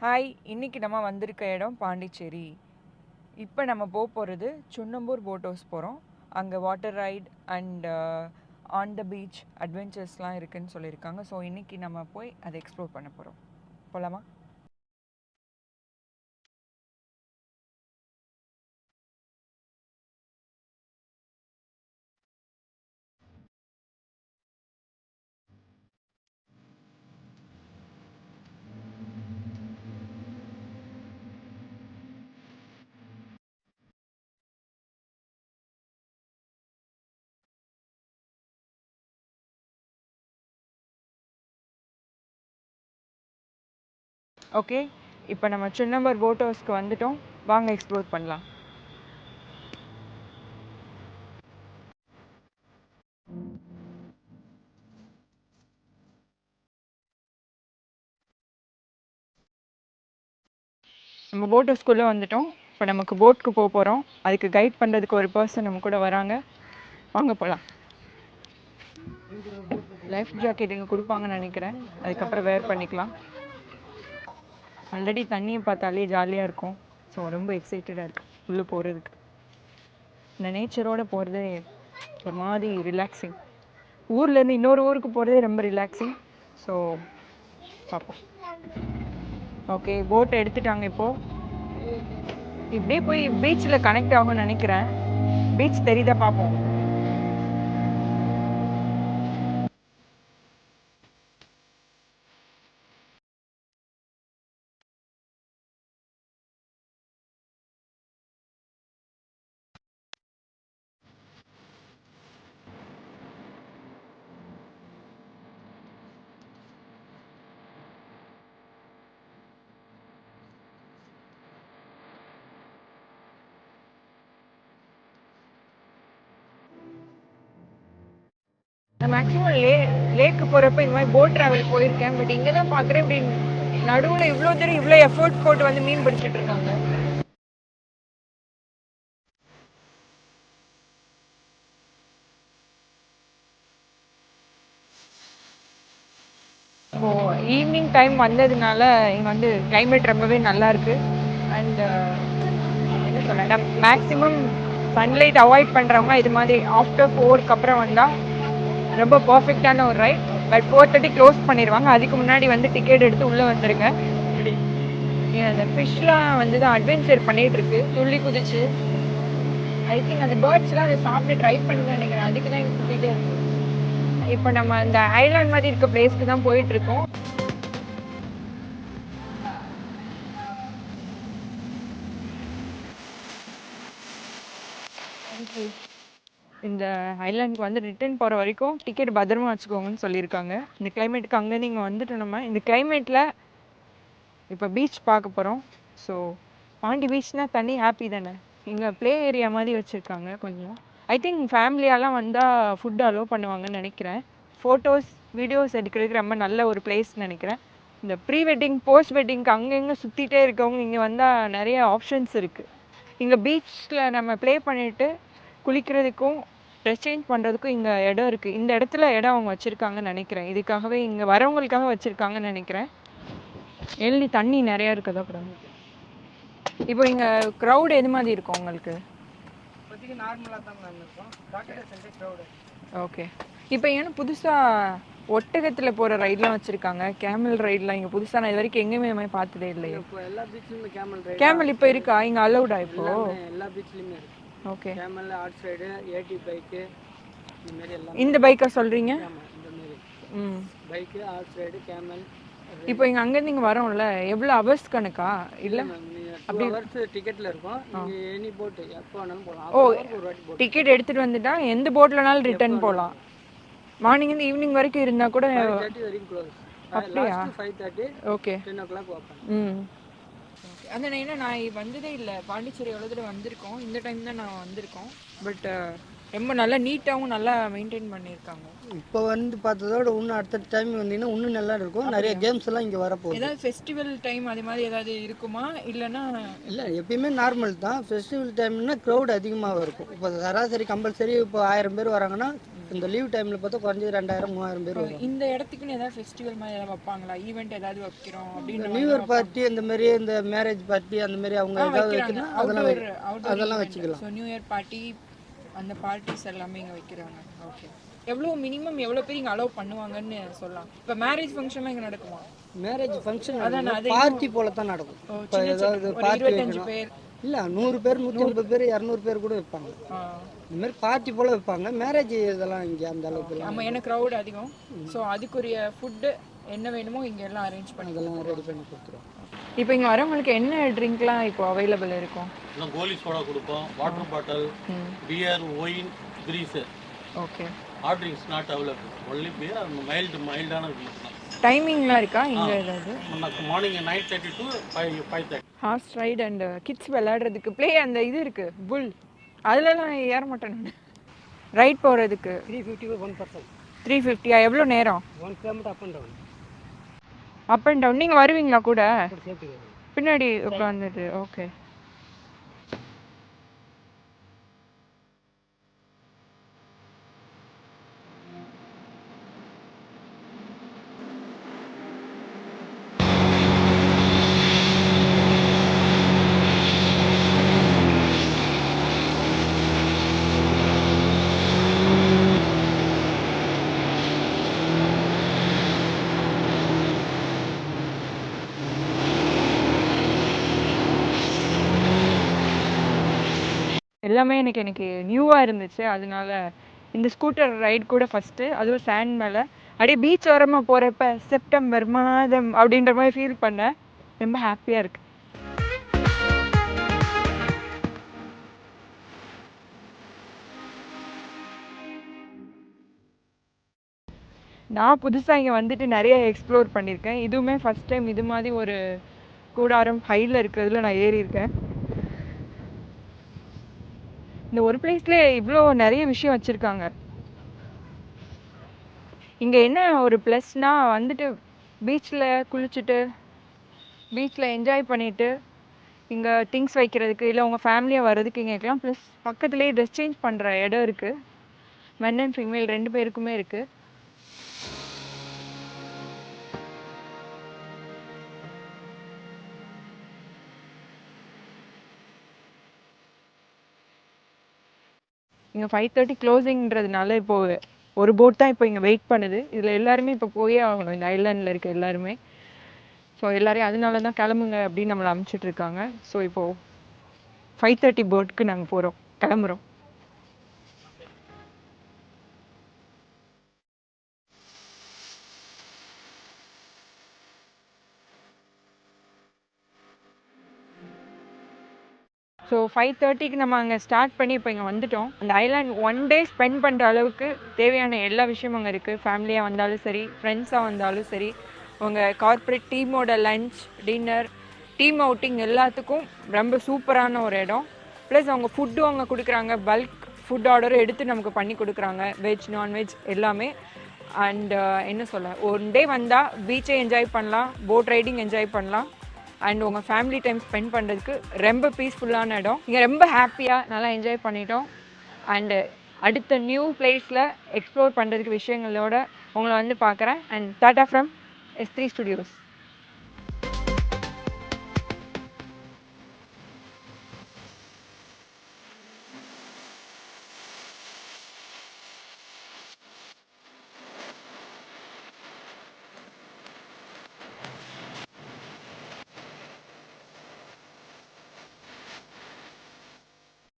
Hi, இன்னைக்கு நம்ம வந்திருக்க இடம் பாண்டிச்சேரி. இப்போ நம்ம போகிறது சுண்ணம்பூர் போட் ஹவுஸ் போகிறோம். அங்கே water ride and on the beach அட்வென்ச்சர்ஸ்லாம் இருக்குன்னு சொல்லியிருக்காங்க. ஸோ இன்னைக்கு நம்ம போய் அதை எக்ஸ்ப்ளோர் பண்ண போகிறோம். போகலாமா? ஓகே, இப்போ நம்ம சுண்ணம்பூர் போட் ஹவுஸ்க்கு வந்துட்டோம். வாங்க எக்ஸ்ப்ளோர் பண்ணலாம். நம்ம போட் ஹவுஸ்க்குள்ளே வந்துட்டோம். இப்போ நமக்கு போட்க்கு போக போகிறோம். அதுக்கு கைட் பண்ணுறதுக்கு ஒரு பர்சன் நம்ம கூட வராங்க. வாங்க போகலாம். லைஃப் ஜாக்கெட் இங்கே கொடுப்பாங்கன்னு நினைக்கிறேன். அதுக்கப்புறம் வேர் பண்ணிக்கலாம். ஆல்ரெடி தண்ணியை பார்த்தாலே ஜாலியாக இருக்கும். ஸோ ரொம்ப எக்ஸைட்டடாக இருக்குது உள்ளே போகிறதுக்கு. இந்த நேச்சரோடு போகிறதே ஒரு மாதிரி ரிலாக்ஸிங். ஊர்லேருந்து இன்னொரு ஊருக்கு போகிறதே ரொம்ப ரிலாக்ஸிங். ஸோ பார்ப்போம். ஓகே, போட்டை எடுத்துட்டாங்க. இப்போது இப்படியே போய் பீச்சில் கனெக்ட் ஆகும்னு நினைக்கிறேன். பீச் தெரியுதா பார்ப்போம். நான் மேக்ஸிமம் லேக்கு போகிறப்ப இந்த மாதிரி போட் ட்ராவல் போயிருக்கேன். பட் இங்கே தான் பார்க்குறேன் இப்படி நடுவில் இவ்வளோ தூரம் இவ்வளோ எஃபோர்ட் போட்டு வந்து மீன் பிடிச்சிட்டு இருக்காங்க. இப்போது ஈவினிங் டைம் வந்ததுனால இங்கே வந்து கிளைமேட் ரொம்பவே நல்லா இருக்குது. அண்ட் என்ன சொல்ல, மேக்ஸிமம் சன்லைட் அவாய்ட் பண்ணுறவங்க இது மாதிரி ஆஃப்டர் 4க்கு அப்புறம் வந்தால் ரொம்ப பர்ஃபெக்டான ஒரு ரைட். பட் 4:30 க்ளோஸ் பண்ணிடுவாங்க. அதுக்கு முன்னாடி வந்து டிக்கெட் எடுத்து உள்ளே வந்துடுங்க. அந்த ஃபிஷ்லாம் வந்து தான் அட்வென்ச்சர் பண்ணிகிட்டு இருக்கு, துள்ளி குதிச்சு. ஐ திங்க் அந்த பேர்ட்ஸ்லாம் அதை சாப்பிட்டு ட்ரை பண்ணி நினைக்கிறேன். அதுக்கு தான் இங்கே சுற்றிட்டே இருக்கு. இப்போ நம்ம அந்த ஐலாண்ட் மாதிரி இருக்க பிளேஸ்க்கு தான் போயிட்டு இருக்கோம். இந்த ஐலாண்டுக்கு வந்து ரிட்டர்ன் போகிற வரைக்கும் டிக்கெட் பத்திரமா வச்சுக்கோங்கன்னு சொல்லியிருக்காங்க. இந்த கிளைமேட்டுக்கு அங்கேருந்து இங்கே வந்துட்டு நம்ம இந்த கிளைமேட்டில் இப்போ பீச் பார்க்க போகிறோம். ஸோ பாண்டி பீச்னால் தண்ணி ஹாப்பி தானே. இங்கே ப்ளே ஏரியா மாதிரி வச்சுருக்காங்க கொஞ்சம். ஐ திங்க் ஃபேமிலியாலாம் வந்தால் ஃபுட் அலோவ் பண்ணுவாங்கன்னு நினைக்கிறேன். ஃபோட்டோஸ் வீடியோஸ் எடுக்கிறதுக்கு ரொம்ப நல்ல ஒரு பிளேஸ்ன்னு நினைக்கிறேன். இந்த ப்ரீ வெட்டிங் போஸ்ட் வெட்டிங்க்கு அங்கங்கே சுற்றிட்டே இருக்கவங்க இங்கே வந்தால் நிறைய ஆப்ஷன்ஸ் இருக்குது. இங்கே பீச்சில் நம்ம ப்ளே பண்ணிவிட்டு குளிக்கிறதுக்கும் ட்ரெஸ் சேஞ்ச் பண்ணுறதுக்கும் இங்கே இடம் இருக்குது. இந்த இடத்துல இடம் அவங்க வச்சுருக்காங்கன்னு நினைக்கிறேன். இதுக்காகவே இங்கே வரவங்களுக்காக வச்சுருக்காங்கன்னு நினைக்கிறேன். எழுதி தண்ணி நிறையா இருக்கதா கூட. இப்போ இங்கே க்ரௌட் எது மாதிரி இருக்கும் உங்களுக்கு? நார்மலாக தான் இருக்கும். க்ரௌடு. ஓகே, இப்போ ஏன்னா புதுசாக ஒட்டகத்தில் போகிற ரைட்லாம் வச்சுருக்காங்க. கேமல் ரைட்லாம் இங்கே புதுசாக நான் இது வரைக்கும் எங்கேயுமே பார்த்ததே இல்லையே. இப்போ எல்லா பீச்லையுமே கேமல் ரைடு. கேமல் இப்போ இருக்கா இங்கே அலௌடா? இப்போ எல்லா பீச்லையுமே இருக்கு. ஓகே, கேமல், ஹார்ஸ் ரைடு, ஏடி பைக்கு, இந்த மாதிரி எல்லாம். இந்த பைக்கா சொல்கிறீங்க? இந்த மாதிரி பைக்கு, ஹார்ஸ் ரைடு, கேமல். இப்போ இங்கே அங்கேருந்து இங்கே வரோம்ல, எவ்வளோ ஹவர்ஸ் கணக்கா? இல்லை அப்படி ஹவர்ஸ் டிக்கெட்டில் இருக்கும். நீங்கள் எனி போட்டு எப்போ வேணாலும் போகலாம். ஓ, டிக்கெட் எடுத்துகிட்டு வந்துட்டா எந்த போட்லனாலும் ரிட்டர்ன் போகலாம். மார்னிங் ஈவினிங் வரைக்கும் இருந்தால் கூட 5:30 வரைக்கும் க்ளோஸ். அப்படியா? 5:30. Okay, 10 o'clock open. அந்த ஏன்னா நான் வந்ததே இல்லை. பாண்டிச்சேரி எவ்வளோ தூரம் வந்திருக்கோம், இந்த டைம் தான் நான் வந்திருக்கோம். பட் ரொம்ப நல்லா நீட்டாகவும் நல்லா மெயின்டைன் பண்ணியிருக்காங்க. இப்போ வந்து பார்த்ததோட இன்னும் அடுத்த டைம் வந்தீங்கன்னா இன்னும் நல்லா இருக்கும். நிறைய கேம்ஸ் எல்லாம் இங்கே வரப்போகுது. ஏதாவது ஃபெஸ்டிவல் டைம் அது மாதிரி ஏதாவது இருக்குமா? இல்லைன்னா இல்லை, எப்பயுமே நார்மல் தான். ஃபெஸ்டிவல் டைம்னா க்ரௌட் அதிகமாக இருக்கும். இப்போ சராசரி கம்பல்சரி இப்போ 1000 பேர் வராங்கன்னா இந்த லீவ் டைமில் பார்த்தா குறைஞ்சது 2000 3000 பேர் வருவாங்க. இந்த இடத்துக்குன்னு ஏதாவது ஃபெஸ்டிவல் மாதிரி ஏதாவது வைப்பாங்களா? ஈவெண்ட் ஏதாவது வைக்கிறோம் இந்த அப்படின்ற நியூ இயர் பார்ட்டி அந்த மாதிரி இந்த மேரேஜ் பார்ட்டி அந்த மாதிரி அவங்க ஏதாவது வைக்கணும் அதெல்லாம் வச்சுக்கலாம். ஸோ நியூ இயர் பார்ட்டி அந்த பார்ட்டிஸ் எல்லாமே இங்கே வைக்கிறாங்க. ஓகே. எவ்வளோ மினிமம் எவ்வளோ பேர் இங்கே அலோவ் பண்ணுவாங்கன்னு சொல்லலாம்? இப்போ மேரேஜ் ஃபங்க்ஷன்லாம் இங்கே நடக்குமா? மேரேஜ் ஃபங்க்ஷன் அதான் பார்ட்டி போல தான் நடக்கும். இப்போ ஏதாவது பார்ட்டி 25 பேர் இல்லை 100 பேர் 150 பேர் 200 பேர் கூட வைப்பாங்க. இந்த மாதிரி பார்ட்டி போல் வைப்பாங்க. மேரேஜ் இதெல்லாம் இங்கே அந்த அளவுக்கு ஆமாம், ஏன்னா க்ரௌட் அதிகம். ஸோ அதுக்குரிய ஃபுட்டு என்ன வேணுமோ இங்கே எல்லாம் அரேஞ்ச் பண்ணி அதெல்லாம் ரெடி பண்ணி கொடுத்துருவோம். இப்போ இங்கே வரவங்களுக்கு என்ன ட்ரிங்க்லாம் இப்போ அவைலபிள் இருக்கும்? கோலி சோடா கொடுப்போம், water bottle, beer, wine, breezer. Okay. Hot drinks not available, only beer and மைல்டான ட்ரிங்க்ஸ் தான். டைமிங்லாம் இருக்கா இங்கே ஏதாவது? Morning 9:30 to 5:30. Horse ride and kids விளையாடுறதுக்கு ப்ளே அந்த இது இருக்குது புல், அதுலலாம் ஏற மாட்டேன் நான். ரைட் போகிறதுக்கு 350 1 person. 350. எவ்வளோ நேரம்? 1 kilometer up and down. Up and down. நீங்கள் வருவீங்களா கூட? பின்னாடி உட்காந்துட்டு. ஓகே. எல்லாமே எனக்கு நியூவாக இருந்துச்சு. அதனால இந்த ஸ்கூட்டர் ரைட் கூட ஃபஸ்ட்டு, அதுவும் சேண்ட் மேலே அப்படியே பீச் ஓரமாக போகிறப்ப செப்டம்பர் மாதம் அப்படின்ற மாதிரி ஃபீல் பண்ணேன். ரொம்ப ஹாப்பியாக இருக்கு. நான் புதுசாக இங்கே வந்துட்டு நிறைய எக்ஸ்ப்ளோர் பண்ணியிருக்கேன். இதுவுமே ஃபஸ்ட் டைம் இது மாதிரி ஒரு கூடாரம் ஹையில் இருக்கிறதுல நான் ஏறி இருக்கேன். இந்த ஒரு பிளேஸ்லேயே இவ்வளோ நிறைய விஷயம் வச்சுருக்காங்க. இங்கே என்ன ஒரு ப்ளஸ்னால் வந்துட்டு பீச்சில் குளிச்சுட்டு பீச்சில் என்ஜாய் பண்ணிவிட்டு இங்கே திங்ஸ் வைக்கிறதுக்கு இல்லை உங்கள் ஃபேமிலியாக வர்றதுக்கு இங்கே இருக்கலாம். ப்ளஸ் பக்கத்துலேயே ட்ரெஸ் சேஞ்ச் பண்ணுற இடம் இருக்குது. மென் அண்ட் ஃபீமேல் 2 பேருக்குமே இருக்குது. இங்கே 5:30 க்ளோசிங்கிறதுனால இப்போது ஒரு போட் தான் இப்போ இங்கே வெயிட் பண்ணுது. இதில் எல்லாருமே இப்போ போயே ஆகணும், இந்த ஐலாண்டில் இருக்க எல்லாருமே. ஸோ எல்லாரையும் அதனால தான் கிளம்புங்க அப்படின்னு நம்மளை அனுப்பிச்சிட்ருக்காங்க. ஸோ இப்போது 5:30 போட்டுக்கு நாங்கள் கிளம்புறோம். ஸோ 5:30க்கு நம்ம அங்கே ஸ்டார்ட் பண்ணி இப்போ இங்கே வந்துட்டோம். அந்த ஐலாண்ட் 1 டே ஸ்பெண்ட் பண்ணுற அளவுக்கு தேவையான எல்லா விஷயமும் அங்கே இருக்குது. ஃபேமிலியாக வந்தாலும் சரி, ஃப்ரெண்ட்ஸாக வந்தாலும் சரி, உங்கள் கார்ப்பரேட் டீமோட லன்ச், டின்னர், டீம் அவுட்டிங் எல்லாத்துக்கும் ரொம்ப சூப்பரான ஒரு இடம். ப்ளஸ் அவங்க ஃபுட்டும் அவங்க கொடுக்குறாங்க. பல்க் ஃபுட் ஆர்டரும் எடுத்து நமக்கு பண்ணி கொடுக்குறாங்க. வெஜ், நான்வெஜ் எல்லாமே. அண்ட் என்ன சொல்ல, 1 டே வந்தால் பீச்சை என்ஜாய் பண்ணலாம், போட் ரைடிங் என்ஜாய் பண்ணலாம். அண்ட் உங்கள் ஃபேமிலி டைம் ஸ்பெண்ட் பண்ணுறதுக்கு ரொம்ப பீஸ்ஃபுல்லான இடம். இங்கே ரொம்ப ஹாப்பியாக நல்லா என்ஜாய் பண்ணிட்டோம். அண்டு அடுத்த நியூ பிளேஸில் எக்ஸ்ப்ளோர் பண்ணுறதுக்கு விஷயங்களோட உங்களை வந்து பார்க்குறேன். And Tata from S3 Studios.